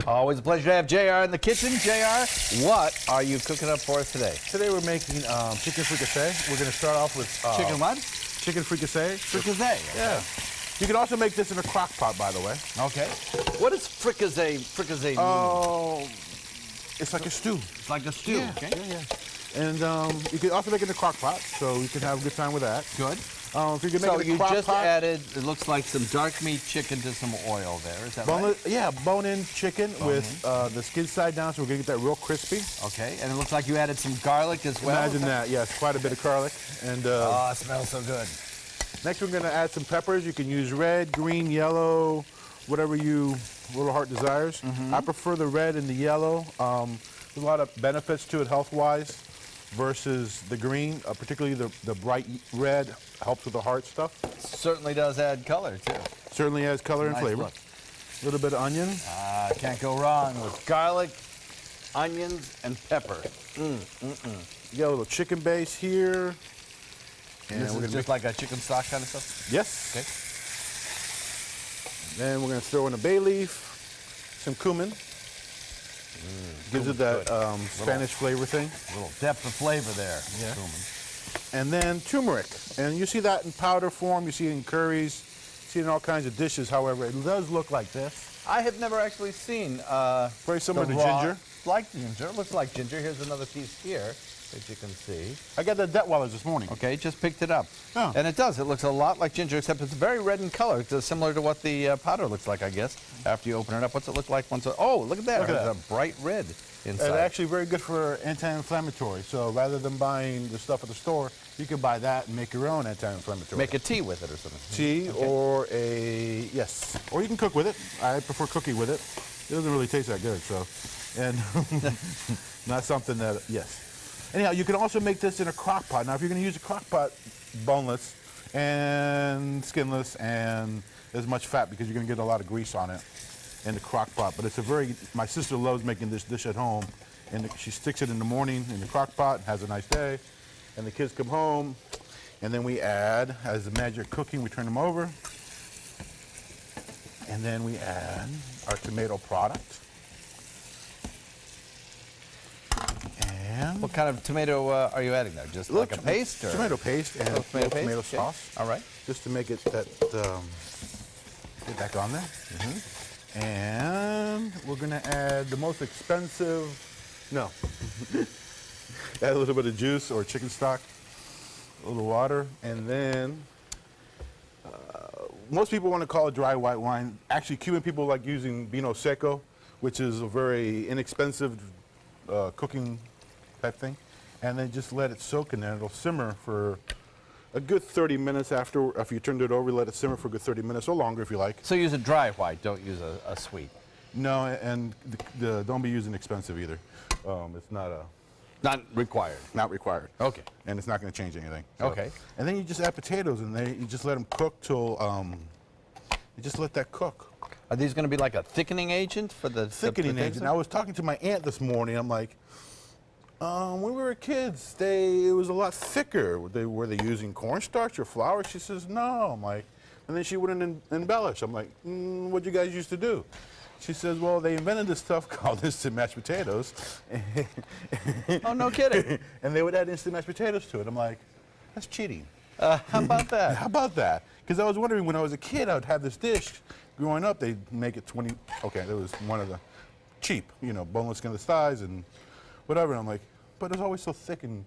Always a pleasure to have JR in the kitchen. JR, what are you cooking up for us today? Today we're making chicken fricassee. We're going to start off with Chicken what? Chicken fricassee. Fricassee. Yeah. You can also make this in a crock pot, by the way. Okay. What is fricassee mean? Oh, it's like a stew. It's like a stew. Yeah, okay. yeah. And you can also make it in a crock pot, so you can have a good time with that. Good. If you can make So it in a you crock just pot, added, it looks like some dark meat chicken to some oil there. Is that right? Yeah, bone-in chicken with the skin side down, so we're going to get that real crispy. Okay, and it looks like you added some garlic as well. Imagine that, yes, quite a bit of garlic. And oh, it smells so good. next we're going to add some peppers. You can use red, green, yellow, whatever your little heart desires. I prefer the red and the yellow. There's a lot of benefits to it health-wise versus the green, particularly the bright red helps with the heart stuff. Certainly does add color, too. Certainly adds color and Nice flavor. look. A little bit of onion. Can't go wrong with garlic, onions, and pepper. You got a little chicken base here. And This we're is gonna just like a chicken stock kind of stuff? Yes. Okay. Then we're going to throw in a bay leaf, some cumin. Gives it that Spanish flavor thing. A little depth of flavor there. Yeah. Cumin. And then turmeric. And you see that in powder form, you see it in curries, you see it in all kinds of dishes. However, it does look like this. I have never actually seen Very similar to raw, ginger. like ginger. It looks like ginger. Here's another piece here that you can see. I got the Detweilers this morning. Okay, just picked it up. Oh. And it does. It looks a lot like ginger, except it's very red in color. It's similar to what the powder looks like, I guess, after you open it up. What's it look like once it... Oh, look at that. Look at It's a bright red inside. It's actually very good for anti-inflammatory. So rather than buying the stuff at the store, you can buy that and make your own anti-inflammatory. Make a tea with it or something. Tea or yes. Or you can cook with it. I prefer cooking with it. It doesn't really taste that good, so. And not something that, yes. Anyhow, you can also make this in a crock pot. Now, if you're going to use a crock pot, boneless and skinless and as much fat because you're going to get a lot of grease on it in the crock pot. But it's my sister loves making this dish at home. And she sticks it in the morning in the crock pot, has a nice day. And the kids come home. And then we add, as the magic cooking, we turn them over. And then we add our tomato product. What kind of tomato are you adding there? Just like a paste? Or? Tomato paste and tomato sauce. All right. Just to make it that, get back on there. And we're going to add the most expensive, add a little bit of juice or chicken stock, a little water, and then most people want to call it dry white wine. Actually, Cuban people like using vino seco, which is a very inexpensive cooking type thing, and then just let it soak in there. It'll simmer for a good 30 minutes after you turned it over. Let it simmer for a good 30 minutes or longer if you like. So use a dry white, don't use a sweet. No, and don't be using expensive either. It's not required. Not required. Okay. And it's not going to change anything. So. Okay. And then you just add potatoes in there. You just let them cook till you just let that cook. Are these going to be like a thickening agent for the thickening agent? I was talking to my aunt this morning. I'm like, when we were kids, it was a lot thicker. Were they using cornstarch or flour? She says, no. I'm like, and then she wouldn't embellish. I'm like, what'd you guys used to do? She says, well, they invented this stuff called instant mashed potatoes. Oh, no kidding. And they would add instant mashed potatoes to it. I'm like, that's cheating. How about that? How about that? Because I was wondering, when I was a kid, I would have this dish. Growing up, they'd make it 20, okay, that was one of the cheap, boneless skinless thighs and whatever. And I'm like, but it's always so thick and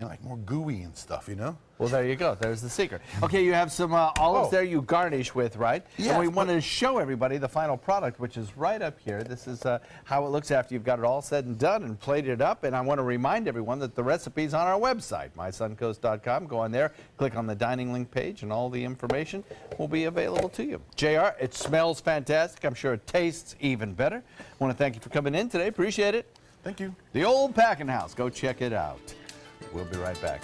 like more gooey and stuff, Well, there you go. There's the secret. Okay, you have some olives there you garnish with, right? Yeah. And we wanted to show everybody the final product, which is right up here. This is how it looks after you've got it all said and done and plated it up. And I want to remind everyone that the recipe's on our website, mysuncoast.com. Go on there, click on the dining link page, and all the information will be available to you. JR, it smells fantastic. I'm sure it tastes even better. I want to thank you for coming in today. Appreciate it. Thank you. The Old Packing House. Go check it out. We'll be right back.